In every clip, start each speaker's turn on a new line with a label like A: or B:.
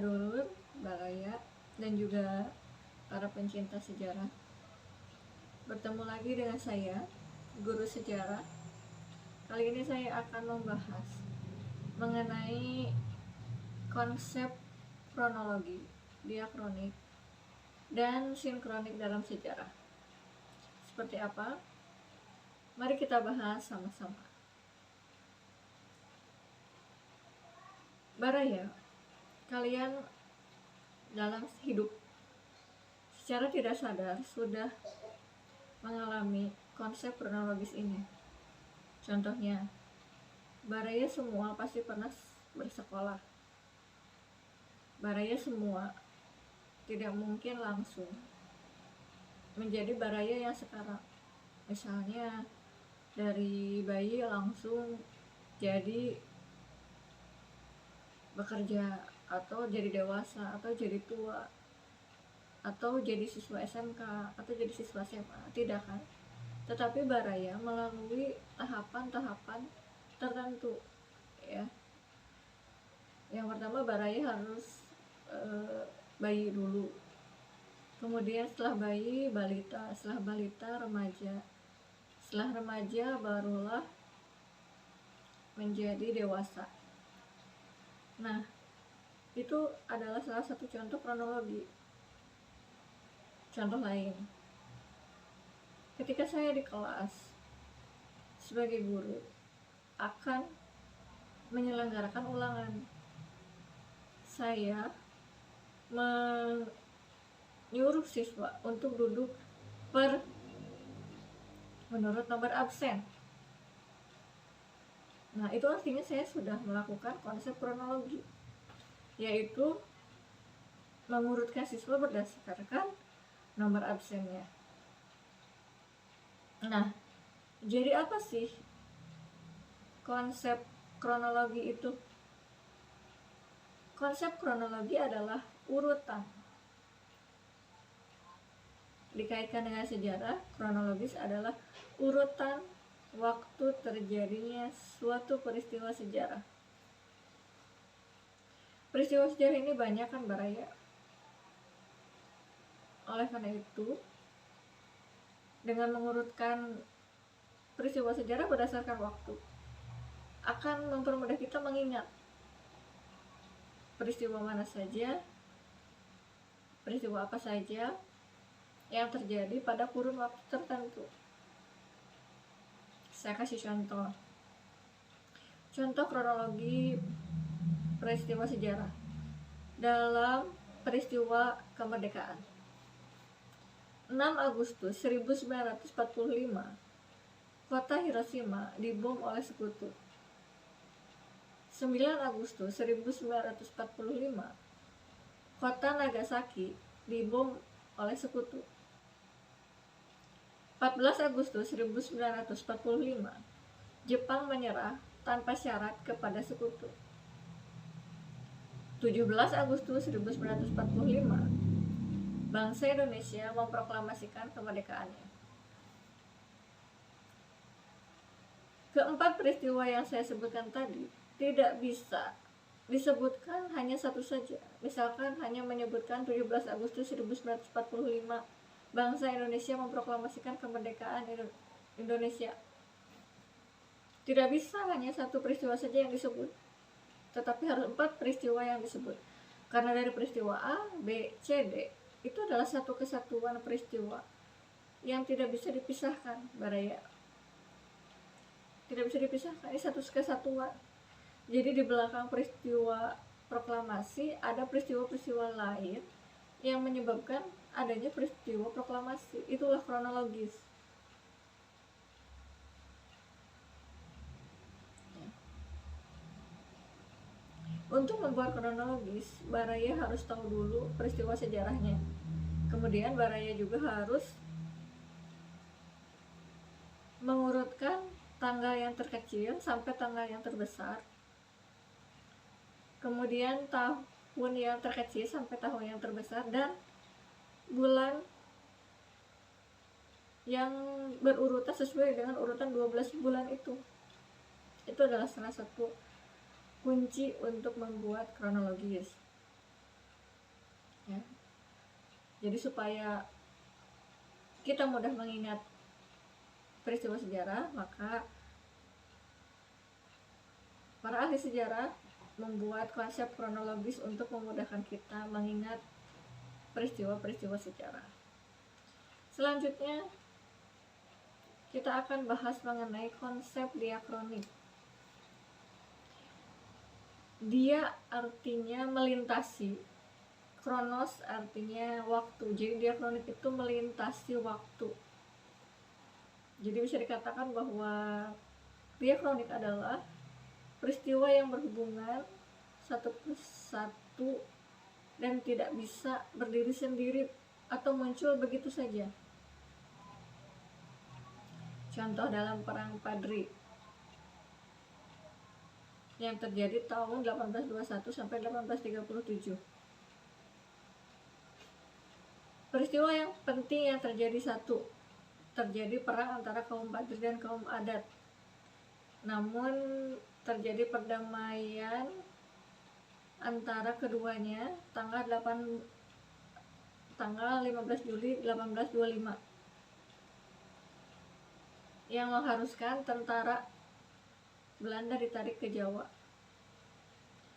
A: sadulur, baraya, dan juga para pencinta sejarah. Bertemu lagi dengan saya, guru sejarah. Kali ini saya akan membahas mengenai konsep kronologi, diakronik, dan sinkronik dalam sejarah. Seperti apa? Mari kita bahas sama-sama. Baraya, kalian dalam hidup secara tidak sadar sudah mengalami konsep kronologis ini. Contohnya, baraya semua pasti pernah bersekolah. Baraya semua tidak mungkin langsung menjadi baraya yang sekarang. Misalnya dari bayi langsung jadi bekerja, atau jadi dewasa, atau jadi tua, atau jadi siswa SMK, atau jadi siswa SMA. Tidak kan? Tetapi baraya melalui tahapan-tahapan tertentu, ya. Yang pertama, baraya harus bayi dulu, kemudian setelah bayi balita, setelah balita remaja, setelah remaja barulah menjadi dewasa. Nah, itu adalah salah satu contoh kronologi. Contoh lain, ketika saya di kelas sebagai guru akan menyelenggarakan ulangan, saya menyuruh siswa untuk duduk menurut nomor absen. Nah, itu artinya saya sudah melakukan konsep kronologi, yaitu mengurutkan siswa berdasarkan nomor absennya. Nah, jadi apa sih konsep kronologi itu? Konsep kronologi adalah urutan. Dikaitkan dengan sejarah, kronologis adalah urutan waktu terjadinya suatu peristiwa sejarah. Peristiwa sejarah ini banyak kan, baraya. Oleh karena itu, dengan mengurutkan peristiwa sejarah berdasarkan waktu akan mempermudah kita mengingat peristiwa mana saja, peristiwa apa saja yang terjadi pada kurun waktu tertentu. Saya kasih contoh kronologi peristiwa sejarah dalam peristiwa kemerdekaan. 6 Agustus 1945, kota Hiroshima dibom oleh sekutu. 9 Agustus 1945, kota Nagasaki dibom oleh sekutu. 14 Agustus 1945, Jepang menyerah tanpa syarat kepada sekutu. 17 Agustus 1945, bangsa Indonesia memproklamasikan kemerdekaannya. Keempat peristiwa yang saya sebutkan tadi tidak bisa disebutkan hanya satu saja. Misalkan hanya menyebutkan 17 Agustus 1945, bangsa Indonesia memproklamasikan kemerdekaan Indonesia. Tidak bisa hanya satu peristiwa saja yang disebut, tetapi harus 4 peristiwa yang disebut. Karena dari peristiwa A, B, C, D itu adalah satu kesatuan peristiwa yang tidak bisa dipisahkan, baraya. Tidak bisa dipisahkan, ini satu kesatuan. Jadi di belakang peristiwa proklamasi ada peristiwa-peristiwa lain yang menyebabkan adanya peristiwa proklamasi. Itulah kronologis. Untuk membuat kronologis, baraya harus tahu dulu peristiwa sejarahnya. Kemudian baraya juga harus mengurutkan tanggal yang terkecil sampai tanggal yang terbesar. Kemudian tahun yang terkecil sampai tahun yang terbesar, dan bulan yang berurutan sesuai dengan urutan 12 bulan itu. Itu adalah salah satu kunci untuk membuat kronologis. Jadi supaya kita mudah mengingat peristiwa sejarah, maka para ahli sejarah membuat konsep kronologis untuk memudahkan kita mengingat peristiwa-peristiwa sejarah. Selanjutnya, kita akan bahas mengenai konsep diakronik. Dia artinya melintasi, kronos artinya waktu. Jadi diakronik itu melintasi waktu. Jadi bisa dikatakan bahwa diakronik adalah peristiwa yang berhubungan satu persatu dan tidak bisa berdiri sendiri atau muncul begitu saja. Contoh dalam Perang Padri yang terjadi tahun 1821 sampai 1837. Peristiwa yang penting yang terjadi perang antara kaum Padri dan kaum adat. Namun terjadi perdamaian antara keduanya tanggal 15 Juli 1825 yang mengharuskan tentara Belanda ditarik ke Jawa.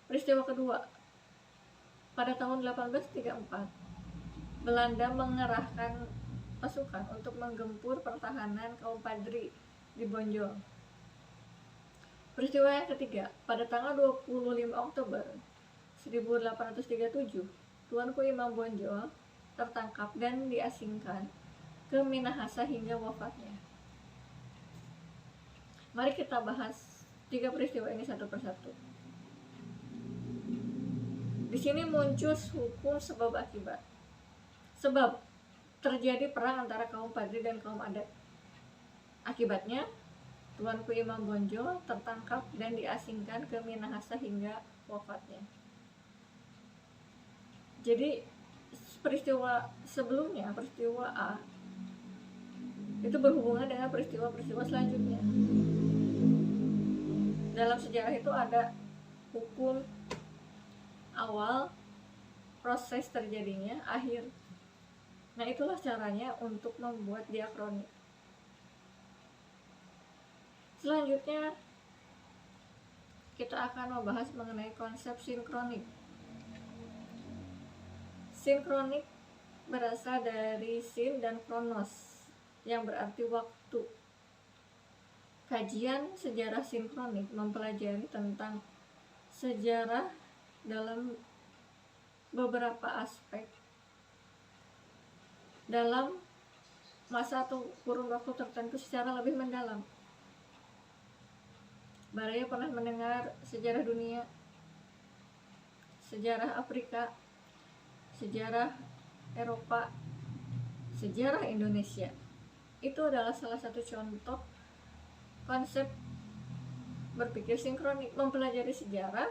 A: Peristiwa kedua, pada tahun 1834, Belanda mengerahkan pasukan untuk menggempur pertahanan kaum Padri di Bonjol. Peristiwa yang ketiga, pada tanggal 25 Oktober 1837, Tuanku Imam Bonjol tertangkap dan diasingkan ke Minahasa hingga wafatnya. Mari kita bahas 3 peristiwa ini satu persatu. Di sini muncul hukum sebab akibat. Sebab terjadi perang antara kaum Padri dan kaum adat. Akibatnya, Tuanku Imam Bonjol tertangkap dan diasingkan ke Minahasa hingga wafatnya. Jadi peristiwa sebelumnya, peristiwa A, itu berhubungan dengan peristiwa-peristiwa selanjutnya. Dalam sejarah itu ada hukum awal, proses terjadinya, akhir. Nah, itulah caranya untuk membuat diakronik. Selanjutnya, kita akan membahas mengenai konsep sinkronik. Sinkronik berasal dari sin dan kronos, yang berarti waktu. Kajian sejarah sinkronik mempelajari tentang sejarah dalam beberapa aspek dalam masa atau kurun waktu tertentu secara lebih mendalam. Baraya pernah mendengar sejarah dunia, sejarah Afrika, sejarah Eropa, sejarah Indonesia. Itu adalah salah satu contoh konsep berpikir sinkronik, mempelajari sejarah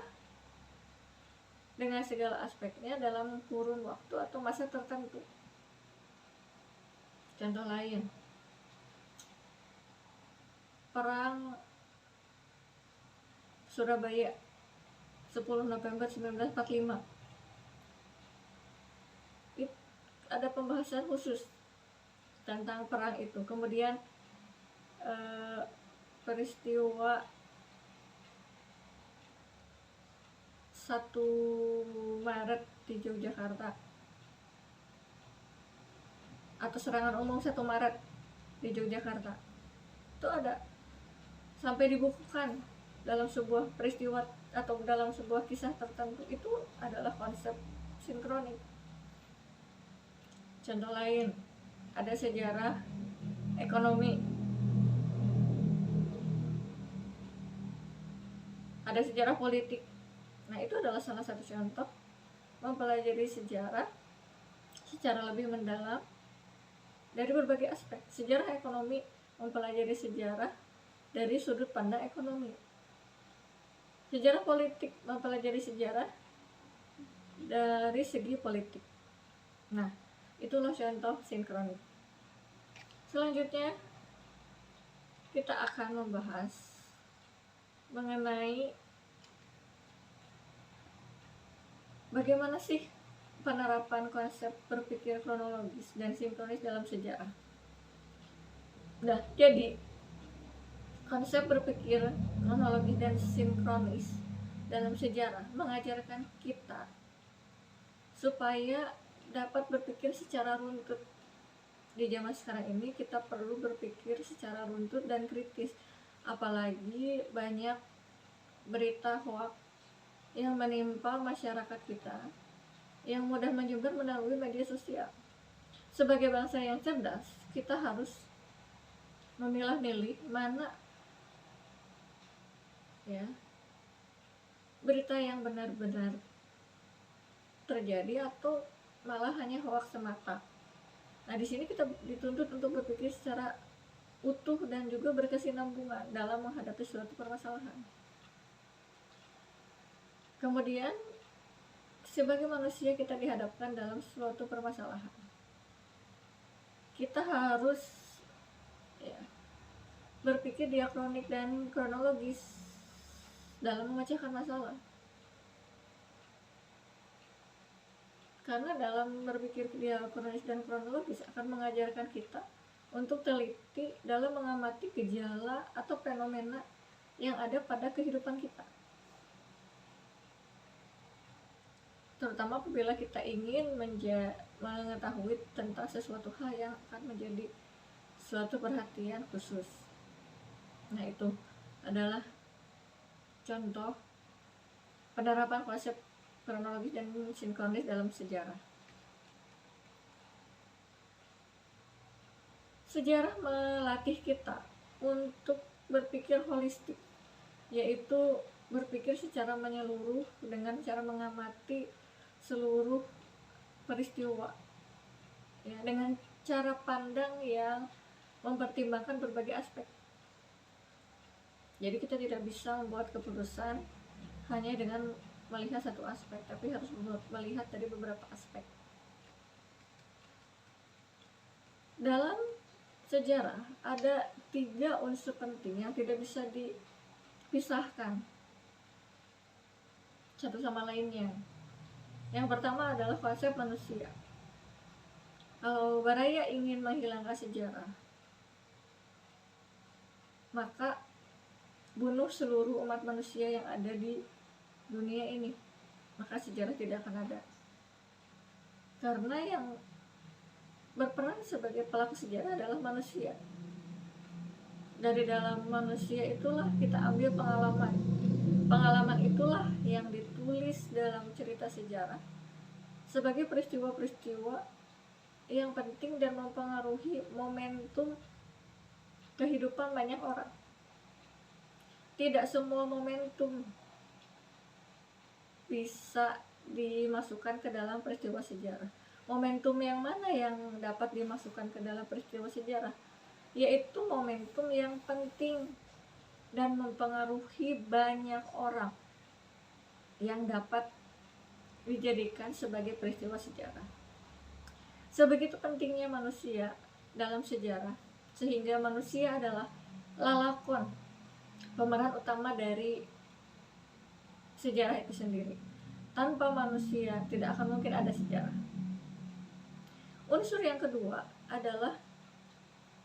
A: dengan segala aspeknya dalam kurun waktu atau masa tertentu. Contoh lain, Perang Surabaya 10 November 1945. Ada pembahasan khusus tentang perang itu. Kemudian peristiwa 1 Maret di Yogyakarta, atau serangan umum 1 Maret di Yogyakarta, itu ada sampai dibukukan dalam sebuah peristiwa atau dalam sebuah kisah tertentu. Itu adalah konsep sinkronik. Contoh lain, ada sejarah ekonomi, ada sejarah politik. Nah, itu adalah salah satu contoh mempelajari sejarah secara lebih mendalam dari berbagai aspek. Sejarah ekonomi mempelajari sejarah dari sudut pandang ekonomi. Sejarah politik mempelajari sejarah dari segi politik. Nah, itulah contoh sinkronik. Selanjutnya, kita akan membahas mengenai bagaimana sih penerapan konsep berpikir kronologis dan sinkronis dalam sejarah. Nah, jadi konsep berpikir kronologis dan sinkronis dalam sejarah mengajarkan kita supaya dapat berpikir secara runtut. Di zaman sekarang ini kita perlu berpikir secara runtut dan kritis, apalagi banyak berita hoax yang menimpa masyarakat kita yang mudah menyebar melalui media sosial. Sebagai bangsa yang cerdas, kita harus memilah-milih mana ya berita yang benar-benar terjadi atau malah hanya hoax semata. Nah, di sini kita dituntut untuk berpikir secara utuh dan juga berkesinambungan dalam menghadapi suatu permasalahan. Kemudian, sebagai manusia kita dihadapkan dalam suatu permasalahan. Kita harus berpikir diakronik dan kronologis dalam memecahkan masalah. Karena dalam berpikir diakronis dan kronologis akan mengajarkan kita untuk teliti dalam mengamati gejala atau fenomena yang ada pada kehidupan kita. Terutama apabila kita ingin mengetahui tentang sesuatu hal yang akan menjadi suatu perhatian khusus. Nah, itu adalah contoh penerapan konsep kronologis dan sinkronis dalam sejarah. Sejarah melatih kita untuk berpikir holistik, yaitu berpikir secara menyeluruh dengan cara mengamati seluruh peristiwa ya, dengan cara pandang yang mempertimbangkan berbagai aspek. Jadi kita tidak bisa membuat keputusan hanya dengan melihat satu aspek, tapi harus melihat dari beberapa aspek. Dalam sejarah ada 3 unsur penting yang tidak bisa dipisahkan satu sama lainnya. Yang pertama adalah konsep manusia. Kalau Baraya ingin menghilangkan sejarah, maka bunuh seluruh umat manusia yang ada di dunia ini, maka sejarah tidak akan ada. Karena yang berperan sebagai pelaku sejarah adalah manusia. Dari dalam manusia itulah kita ambil pengalaman. Pengalaman itulah yang ditulis dalam cerita sejarah sebagai peristiwa-peristiwa yang penting dan mempengaruhi momentum kehidupan banyak orang. Tidak semua momentum bisa dimasukkan ke dalam peristiwa sejarah. Momentum yang mana yang dapat dimasukkan ke dalam peristiwa sejarah? Yaitu momentum yang penting dan mempengaruhi banyak orang yang dapat dijadikan sebagai peristiwa sejarah. Sebegitu pentingnya manusia dalam sejarah, sehingga manusia adalah lalakon, pemeran utama dari sejarah itu sendiri. Tanpa manusia tidak akan mungkin ada sejarah. Unsur yang kedua adalah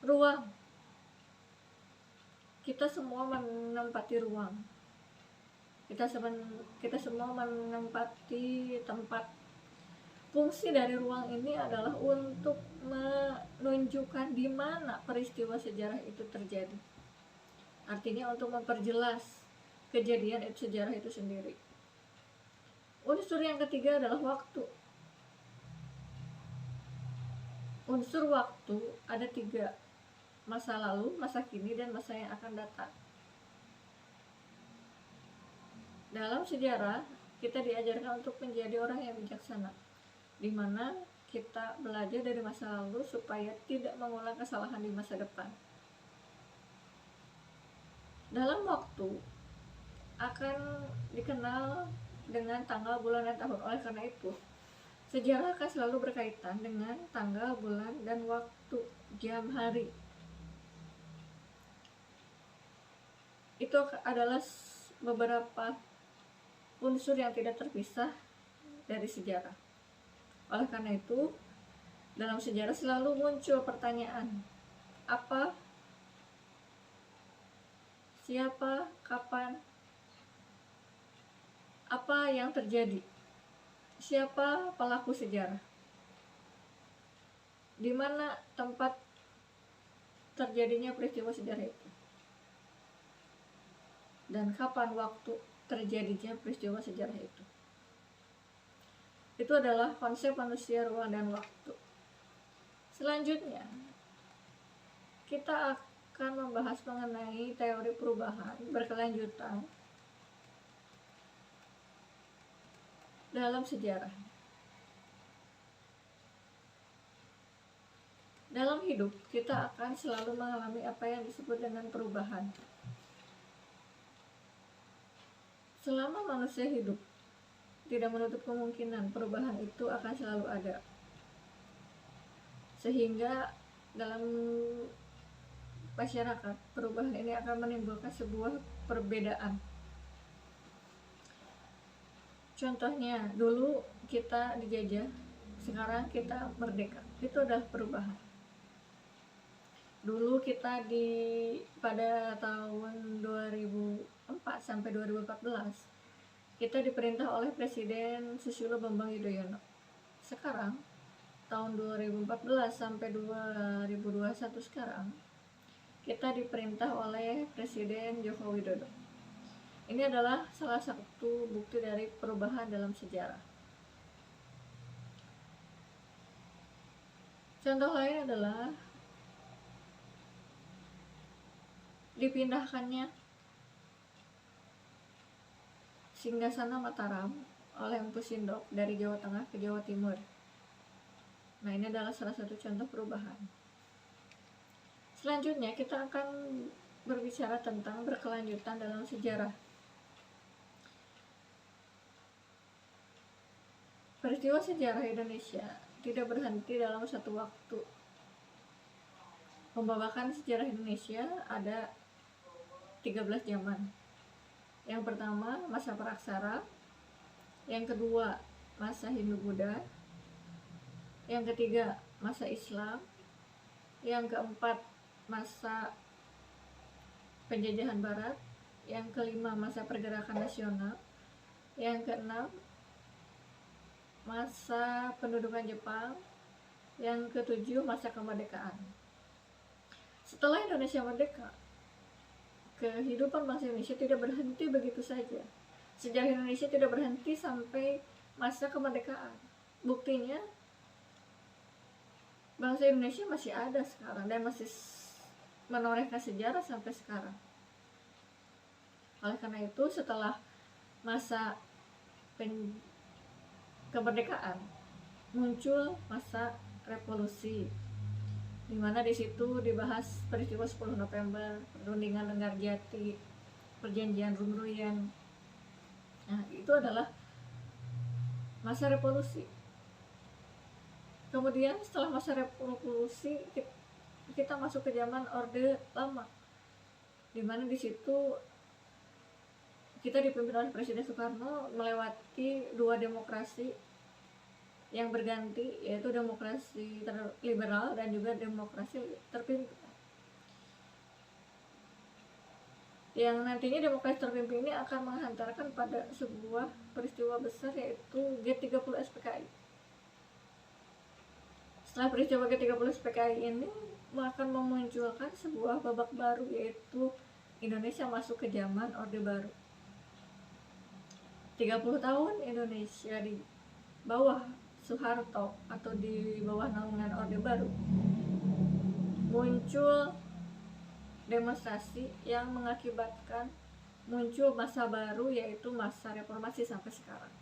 A: ruang. Kita semua menempati ruang. Kita semua menempati tempat. Fungsi dari ruang ini adalah untuk menunjukkan di mana peristiwa sejarah itu terjadi. Artinya untuk memperjelas kejadian itu sejarah itu sendiri. Unsur yang ketiga adalah waktu. Unsur waktu ada 3, masa lalu, masa kini, dan masa yang akan datang. Dalam sejarah kita diajarkan untuk menjadi orang yang bijaksana, di mana kita belajar dari masa lalu supaya tidak mengulang kesalahan di masa depan. Dalam waktu akan dikenal dengan tanggal, bulan, dan tahun. Oleh karena itu, sejarah akan selalu berkaitan dengan tanggal, bulan, dan waktu, jam, hari. Itu adalah beberapa unsur yang tidak terpisah dari sejarah. Oleh karena itu, dalam sejarah selalu muncul pertanyaan, apa, siapa, kapan, apa yang terjadi, siapa pelaku sejarah, di mana tempat terjadinya peristiwa sejarah itu, dan kapan waktu terjadinya peristiwa sejarah itu. Itu adalah konsep manusia, ruang, dan waktu. Selanjutnya, kita akan membahas mengenai teori perubahan berkelanjutan dalam sejarah. Dalam hidup, kita akan selalu mengalami apa yang disebut dengan perubahan. Selama manusia hidup, tidak menutup kemungkinan perubahan itu akan selalu ada. Sehingga dalam masyarakat, perubahan ini akan menimbulkan sebuah perbedaan. Contohnya, dulu kita dijajah, sekarang kita merdeka. Itu adalah perubahan. Dulu kita pada tahun 2004 sampai 2014 kita diperintah oleh Presiden Susilo Bambang Yudhoyono. Sekarang tahun 2014 sampai 2021 sekarang kita diperintah oleh Presiden Joko Widodo. Ini adalah salah satu bukti dari perubahan dalam sejarah. Contoh lain adalah dipindahkannya Singgasana Mataram oleh Empu Sindok dari Jawa Tengah ke Jawa Timur. Nah, ini adalah salah satu contoh perubahan. Selanjutnya kita akan berbicara tentang berkelanjutan dalam sejarah. Peristiwa sejarah Indonesia tidak berhenti dalam satu waktu. Pembawakan sejarah Indonesia ada 13 zaman. Yang pertama, masa Praksara. Yang kedua, masa Hindu-Buddha. Yang ketiga, masa Islam. Yang keempat, masa penjajahan Barat. Yang kelima, masa pergerakan nasional. Yang keenam, masa pendudukan Jepang. Yang ketujuh, masa kemerdekaan. Setelah Indonesia merdeka, kehidupan bangsa Indonesia tidak berhenti begitu saja. Sejarah Indonesia tidak berhenti sampai masa kemerdekaan. Buktinya, bangsa Indonesia masih ada sekarang dan masih menorehkan sejarah sampai sekarang. Oleh karena itu, setelah masa kemerdekaan, muncul masa revolusi, di mana di situ dibahas peristiwa 10 November, perundingan Linggarjati, perjanjian Rumruyan. Nah, itu adalah masa revolusi. Kemudian setelah masa revolusi kita masuk ke zaman Orde Lama, di mana di situ kita dipimpin oleh Presiden Soekarno melewati dua demokrasi yang berganti, yaitu demokrasi liberal dan juga demokrasi terpimpin. Yang nantinya demokrasi terpimpin ini akan menghantarkan pada sebuah peristiwa besar, yaitu G30 SPKI. Setelah peristiwa G30 SPKI ini akan memunculkan sebuah babak baru, yaitu Indonesia masuk ke zaman Orde Baru. 30 tahun Indonesia di bawah Soeharto atau di bawah naungan Orde Baru, muncul demonstrasi yang mengakibatkan muncul masa baru, yaitu masa reformasi sampai sekarang.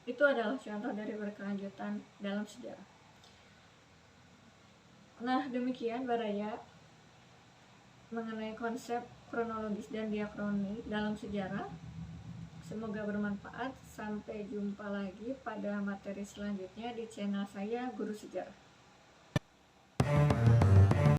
A: Itu adalah contoh dari berkelanjutan dalam sejarah. Nah, demikian Baraya mengenai konsep kronologis dan diakroni dalam sejarah. Semoga bermanfaat. Sampai jumpa lagi pada materi selanjutnya di channel saya, Guru Sejarah.